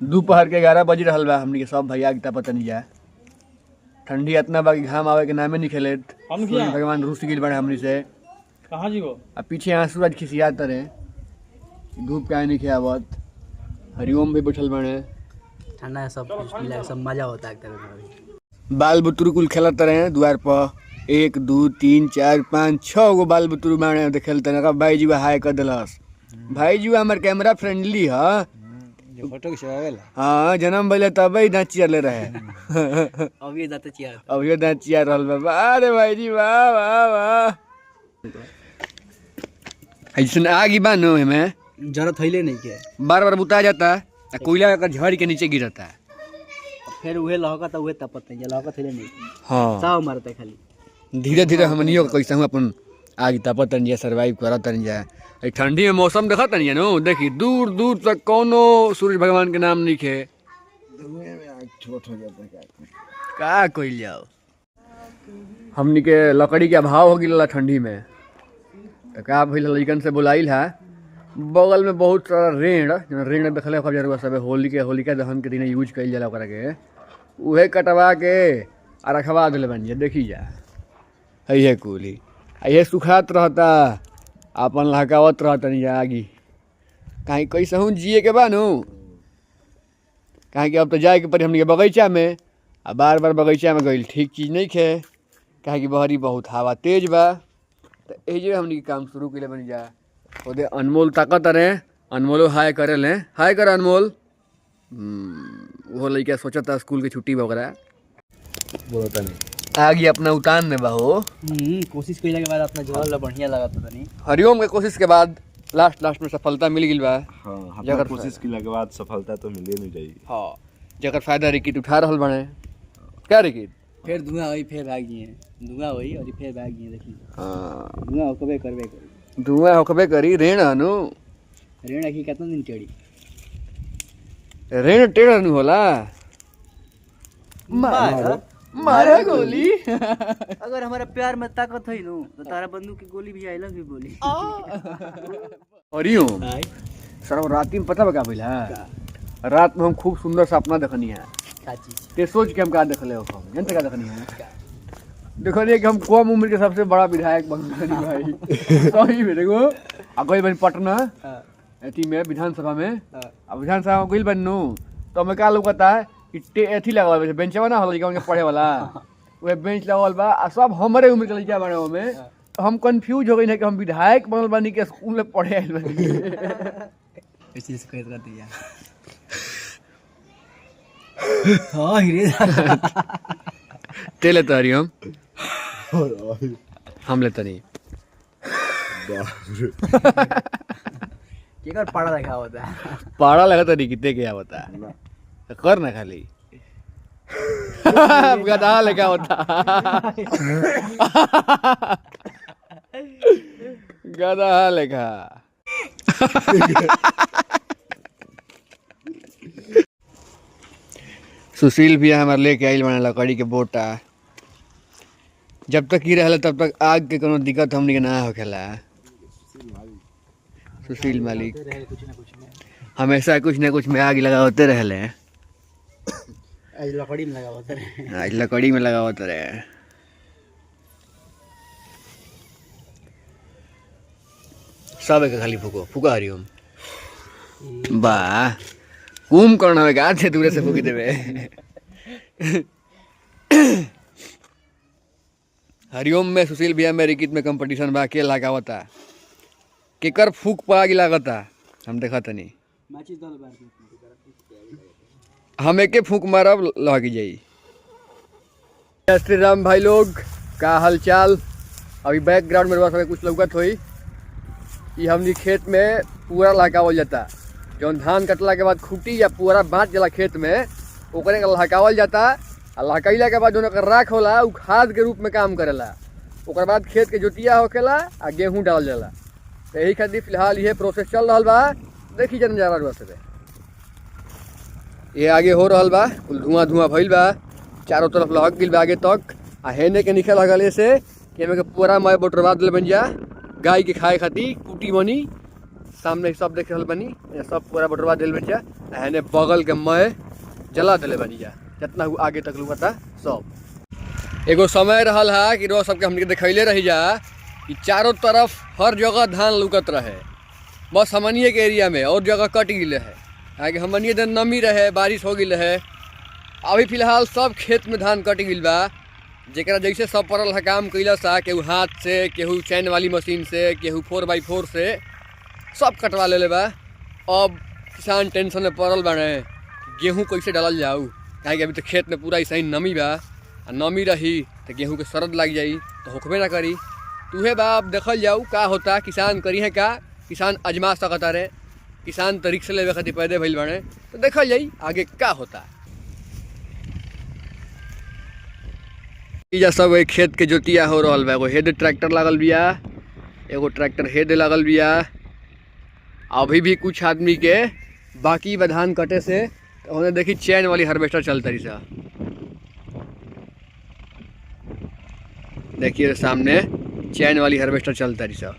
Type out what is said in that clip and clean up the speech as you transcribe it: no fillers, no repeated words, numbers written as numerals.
दोपहर के 11 बज रहल बा। हमनी के सब भैया के पता नहीं जाए ठंडी इतना बा कि घाम आवे के नामे नहीं खेले। भगवान रुस गिल बने हमनी से। कहाँ जी वो पीछे यहाँ सूरज खिसिया तरे धूप का नहीं खियावत। हरिओम भी बैठल बने ठंडा सब कुछ मिला सब मजा होता है। बाल बुतरू कुल खेलत रहे द्वार पर 1 2 3 4 5 6 गो बाल बुतरू बाणे तो खेलते रहे। भाई जी हाय कर दिलस। भाई जी हमार कैमरा फ्रेंडली है फोटो खिंचवावेला। हाँ जन्म भले तब ही दाँत चियर ले रहे अभी दांत चियर अभी दाँत चियर रहल बा। अरे भाई जी वाह वाह वाह ऐसा आगी बानो हमें जरूरत हईले नहीं के बार बार बुता जाता है कोयला का झड़ के नीचे गिरता है। फिर उहे लहका तो उहे तपत नहीं लहका थईले नहीं। हाँ साव मारता है खाली। धीरे धीरे हमनियो कैसे हूँ अपन आग तपत तन जाए सर्वाइव करत तन जाए। ठंडी में मौसम देखा तन नो देखी दूर दूर तक कोनो सूरज भगवान के नाम नहीं खे। छोट हो जाता का कोई जाओ हमनी के लकड़ी के अभाव हो गया ठंडी में। का भइल लइकन से बुलाइल है बगल में बहुत सारा रेण देखले खबर सब होलिका दहन के दिन यूज कइल जाला ओकरा के उहे कटवा के आ रखवा दिले बन जा देखी जा है कुली ये सुखात रहता अपन लहकावत रहता नहीं आगी कहीं कैसे हूँ जिए के बा नु कहीं कि अब तो जाए के पड़ी हमने के बगीचा में आ बार बार बगीचा में गई ठीक चीज़ नहीं खे कहीं कि बहरी बहुत हवा तेज बा तो यही हमने काम शुरू के लिए बन जा ओदे अनमोल ताकत रहे अनमोलो हाय करे ले हाय कर अनमोल। वो लड़का सोचता स्कूल की छुट्टी वगैरह बोलता नहीं आगे अपना उतान में बहो। कोशिश कइला के बाद अपना जवाब बढ़िया लगा था नहीं। हरिओम के कोशिश के बाद लास्ट में सफलता मिल गई बा। हाँ जगह कोशिश की के बाद सफलता तो मिले नहीं जाएगी। हाँ जगह फायदा रिकिट उठा रहल बने क्या रिकिट फिर धुआं होई फिर भागी है धुआं होई और फिर भागी है देखी। हाँ धुआं होकबे करबे करी धुआं होकबे करी रेण अनु रेण की कितना दिन चढ़ी रेण टेढ़ अनु होला मारा गोली अगर हमारा प्यार में ताकत है नु तो तारा बंदूक की गोली भी आई लव यू बोली। हरिओम सर रात में पता बा का भइला रात में हम खूब सुंदर सपना देखनी है। ते सोच के हम का देखले हो हम जानते का देखनी है देखो रे कि हम कम उम्र के सबसे बड़ा विधायक बन गए भाई सही में देखो आ गई बन पटना एथी में विधानसभा में अब विधानसभा में गइल बननु तो हमें का लौकता है कि एथी लगावल बेंचवा ना होला के पढ़े वाला वे बेंच लगावल बा आ सब हमरे उम्र के लइका बने ओमे तो हम कंफ्यूज हो गई ना कि हम विधायक बनल बानी के स्कूल में पढ़े आइल बानी इस चीज को कहत दिया। हां हिरे तेले तो हरिओम हम लेता नहीं ये कर पाड़ा लगा होता है पाड़ा लगा तो नहीं कितने क्या होता है कर ना खाली गधा लगा होता गधा लेखा सुशील भी हमारे लेके आइल बना लकड़ी के बोटा जब तक ही रहला तब तक आग के कोनो दिक्कत हमनी के ना होखेला। सुशील मालिक हमेशा कुछ न कुछ में आग लगाते रहले आज लकड़ी में लगा होता है आज लकड़ी में लगावत रहे। सब एक खाली फूको फूका हरिओम वाह कुम कौन हवे का थे दूर से फूकी देवे हरिओम में सुशील भैया में रिकित में कंपटीशन बा के लगावता केकर फूक पा लागता हम देखा तनी हम एके फूक मारब लगी जाई। जय श्री राम भाई लोग का हालचाल। अभी बैकग्राउंड में सब कुछ लौकत हुई ये हमनी खेत में पूरा लहकावल जाता जौन धान कटला के बाद खूटी या पूरा बाँच जाला खेत में ओकरे का लहकावल जाता आ लहकैला के बाद जौन ओकर राख होला उ खाद के रूप में काम करेला। ओकर बाद खेत के जोतिया होकेला आ गेहूँ डाल जाला। तो यही खातिर फिलहाल ये प्रोसेस चल रहा बा देखी जन जा रहा से ये आगे हो रहा बा कुल धुआं धुआं भइल बा चारों तरफ लहक गइल बा आगे तक आ हेने के निकल लगले से कि हमें पूरा मैं बोटरवा दिल बन जा गाय के खाए खातिर कुटी बनी सामने सब देख रहल बनी सब पूरा बोटरवा दिल बन जा एहने बगल के मैं जला दिले बनी जा जितना आगे तक लुकता सब। एगो समय रहल है कि रोज सबके हमने देखैले रही जा कि चारों तरफ हर जगह धान लुकत रहे, बस हमनिए के एरिया में और जगह कट गए है आगे हमनिए दिन नमी रहे, बारिश हो गई है। अभी फिलहाल सब खेत में धान कट गई बा, जेकरा जैसे सब पड़ल है काम कैला सा, केहू हाथ से, केहू चैन वाली मशीन से, केहू 4x4 से सब कटवा ले बा। अब किसान टेंशन में पड़ल बाड़े गेहूँ कैसे डालल जाऊ, काहे कि अभी तो खेत में पूरा ऐसा ही नमी बा, आ नमी रही तो गेहूँ के सरद लग जाई तो होकबे ना करी। तुहे बा अब देखल जाऊ का होता, किसान करी है का, किसान अजमा सकता रे, किसान तो रिक्स लेवे खातिर पैदे भइल बाड़े, तो देखल जाई आगे का होता। इजा सब एक खेत के जोतिया हो रहल बा, एगो हेड ट्रैक्टर लागल बिया, एगो ट्रैक्टर हेड लागल बिया। अभी भी कुछ आदमी के बाकी बा धान कटे से, तो उन्हें देखी चैन वाली हार्वेस्टर चलता रही सा, देखिए सामने चैन वाली हार्वेस्टर चलता रही सा।